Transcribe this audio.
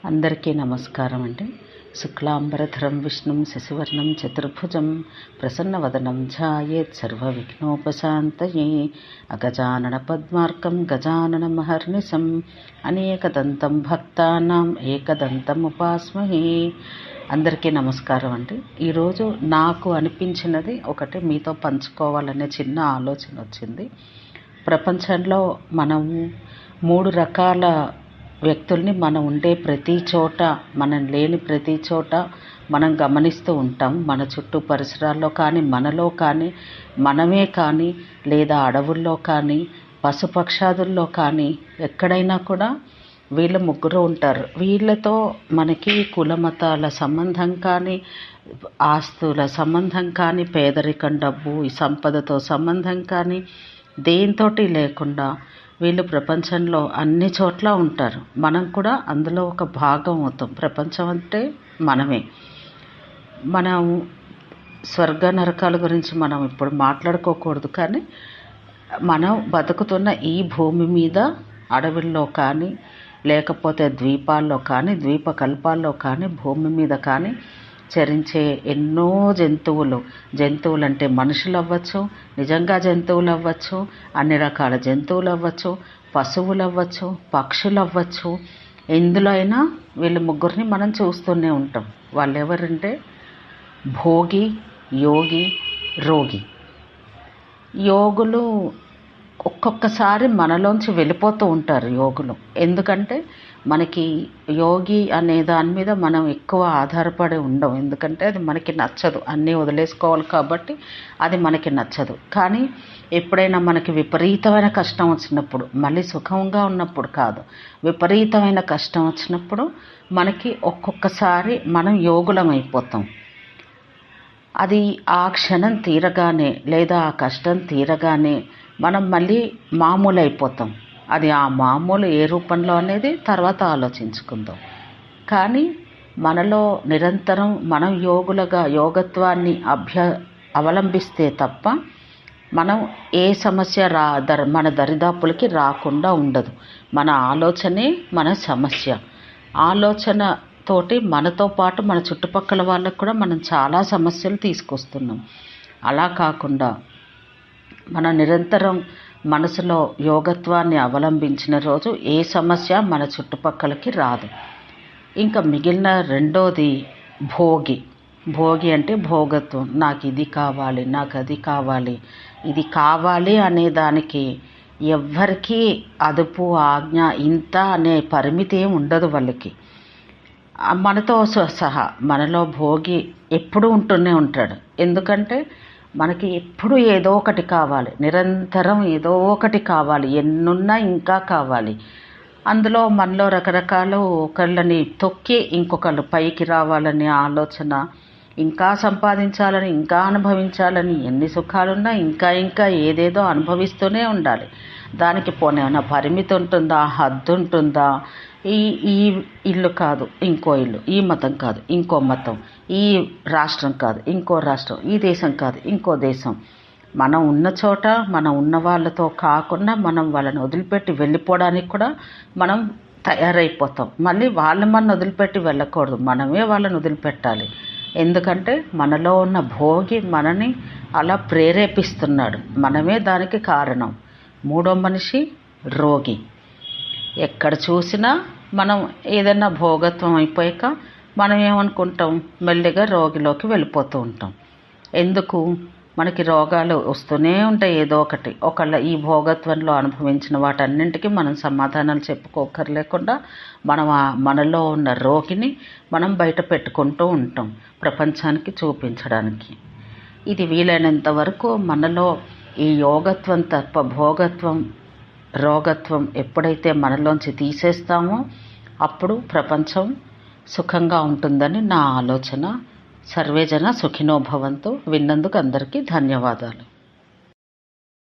అందరికీ నమస్కారం అండి. శుక్లాంబరధరం విష్ణుం శశివర్ణం చతుర్భుజం ప్రసన్నవదనం ధ్యాయేత్ సర్వవిఘ్నోపశాంతయే అగజానన పద్మార్కం గజానన మహర్నిశం అనేకదంతం భక్తానాం ఏకదంతం ఉపాస్మహే. అందరికీ నమస్కారం అండి. ఈరోజు నాకు అనిపించినది ఒకటి మీతో పంచుకోవాలనే చిన్న ఆలోచన వచ్చింది. ప్రపంచంలో మనము 3 రకాల వ్యక్తుల్ని మనం ఉండే ప్రతి చోట, మనం లేని ప్రతి చోట మనం గమనిస్తూ ఉంటాం. మన చుట్టూ పరిసరాల్లో కానీ, మనలో కానీ, మనమే కానీ, లేదా అడవుల్లో కానీ, పశుపక్షాదుల్లో కానీ, ఎక్కడైనా కూడా వీళ్ళు ముగ్గురు ఉంటారు. వీళ్ళతో మనకి కులమతాల సంబంధం కానీ, ఆస్తుల సంబంధం కానీ, పేదరికం, డబ్బు, ఈ సంపదతో సంబంధం కానీ దేంతోటి లేకుండా వీళ్ళు ప్రపంచంలో అన్ని చోట్ల ఉంటారు. మనం కూడా అందులో ఒక భాగం అవుతాం. ప్రపంచం అంటే మనమే. మనం స్వర్గ నరకాల గురించి మనం ఇప్పుడు మాట్లాడుకోకూడదు, కానీ మనం బతుకుతున్న ఈ భూమి మీద అడవుల్లో కానీ, లేకపోతే ద్వీపాల్లో కానీ, ద్వీపకల్పాల్లో కానీ, భూమి మీద కానీ చరించే ఎన్నో జంతువులు అంటే మనుషులు అవ్వచ్చు, నిజంగా జంతువులు అవ్వచ్చు, అన్ని రకాల జంతువులు అవ్వచ్చు, పశువులు అవ్వచ్చు, పక్షులు అవ్వచ్చు, ఎందులో అయినా వీళ్ళు ముగ్గురిని మనం చూస్తూనే ఉంటాం. వాళ్ళు ఎవరంటే భోగి, యోగి, రోగి. యోగులు ఒక్కొక్కసారి మనలోంచి వెళ్ళిపోతూ ఉంటారు యోగులు. ఎందుకంటే మనకి యోగి అనే దాని మీద మనం ఎక్కువ ఆధారపడి ఉండం. ఎందుకంటే అది మనకి నచ్చదు, అన్నీ వదిలేసుకోవాలి కాబట్టి అది మనకి నచ్చదు. కానీ ఎప్పుడైనా మనకి విపరీతమైన కష్టం వచ్చినప్పుడు, మళ్ళీ సుఖంగా ఉన్నప్పుడు కాదు, విపరీతమైన కష్టం వచ్చినప్పుడు మనకి ఒక్కొక్కసారి మనం యోగులం అయిపోతాం. అది ఆ క్షణం తీరగానే, లేదా ఆ కష్టం తీరగానే మనం మళ్ళీ మామూలు అయిపోతాం. అది ఆ మామూలు ఏ రూపంలో అనేది తర్వాత ఆలోచించుకుందాం. కానీ మనలో నిరంతరం మనం యోగత్వాన్ని అవలంబిస్తే తప్ప మనం ఏ సమస్య మన దరిదాపులకి రాకుండా ఉండదు. మన ఆలోచనే మన సమస్య. ఆలోచనతోటి మనతో పాటు మన చుట్టుపక్కల వాళ్ళకు కూడా మనం చాలా సమస్యలు తీసుకొస్తున్నాం. అలా కాకుండా మన నిరంతరం మనసులో యోగత్వాన్ని అవలంబించిన రోజు ఏ సమస్య మన చుట్టుపక్కలకి రాదు. ఇంకా మిగిలిన రెండోది భోగి అంటే భోగత్వం. నాకు ఇది కావాలి, నాకు అది కావాలి, ఇది కావాలి అనే దానికి ఎవ్వరికీ అదుపు, ఆజ్ఞ, ఇంత అనే పరిమితి ఏమి ఉండదు వాళ్ళకి. మనతో సహా మనలో భోగి ఎప్పుడూ ఉంటూనే ఉంటాడు. ఎందుకంటే మనకి ఎప్పుడు ఏదో ఒకటి కావాలి, నిరంతరం ఏదో ఒకటి కావాలి, ఎన్నున్నా ఇంకా కావాలి. అందులో మనలో రకరకాలు, ఒకళ్ళని తొక్కి ఇంకొకళ్ళు పైకి రావాలనే ఆలోచన, ఇంకా సంపాదించాలని, ఇంకా అనుభవించాలని, ఎన్ని సుఖాలున్నా ఇంకా ఏదేదో అనుభవిస్తూనే ఉండాలి. దానికి పోనేమన్నా పరిమితి ఉంటుందా, హద్దు ఉంటుందా? ఈ ఇల్లు కాదు ఇంకో ఇల్లు, ఈ మతం కాదు ఇంకో మతం, ఈ రాష్ట్రం కాదు ఇంకో రాష్ట్రం, ఈ దేశం కాదు ఇంకో దేశం. మనం ఉన్న చోట మనం ఉన్న వాళ్ళతో కాకుండా మనం వాళ్ళని వదిలిపెట్టి వెళ్ళిపోవడానికి కూడా మనం తయారైపోతాం. మళ్ళీ మనం వదిలిపెట్టి వెళ్ళకూడదు, మనమే వాళ్ళని వదిలిపెట్టాలి. ఎందుకంటే మనలో ఉన్న భోగి మనని అలా ప్రేరేపిస్తున్నాడు, మనమే దానికి కారణం. మూడో మనిషి రోగి. ఎక్కడ చూసినా మనం ఏదైనా భోగత్వం అయిపోయాక మనం ఏమనుకుంటాం, మెల్లిగా రోగిలోకి వెళ్ళిపోతూ ఉంటాం. ఎందుకు? మనకి రోగాలు వస్తూనే ఉంటాయి ఏదో ఒకటి. ఈ భోగత్వంలో అనుభవించిన వాటన్నింటికి మనం సమాధానాలు చెప్పుకోకర్లేకుండా మనలో ఉన్న రోగిని మనం బయట పెట్టుకుంటూ ఉంటాం ప్రపంచానికి చూపించడానికి. ఇది వీలైనంత వరకు మనలో ఈ యోగత్వం తప్ప భోగత్వం, రోగత్వం ఎప్పుడైతే మనలోంచి తీసేస్తామో అప్పుడు ప్రపంచం సుఖంగా ఉంటుందని నా ఆలోచన. సర్వేజన సుఖినో భవంతు. విన్నందుకు అందరికీ ధన్యవాదాలు.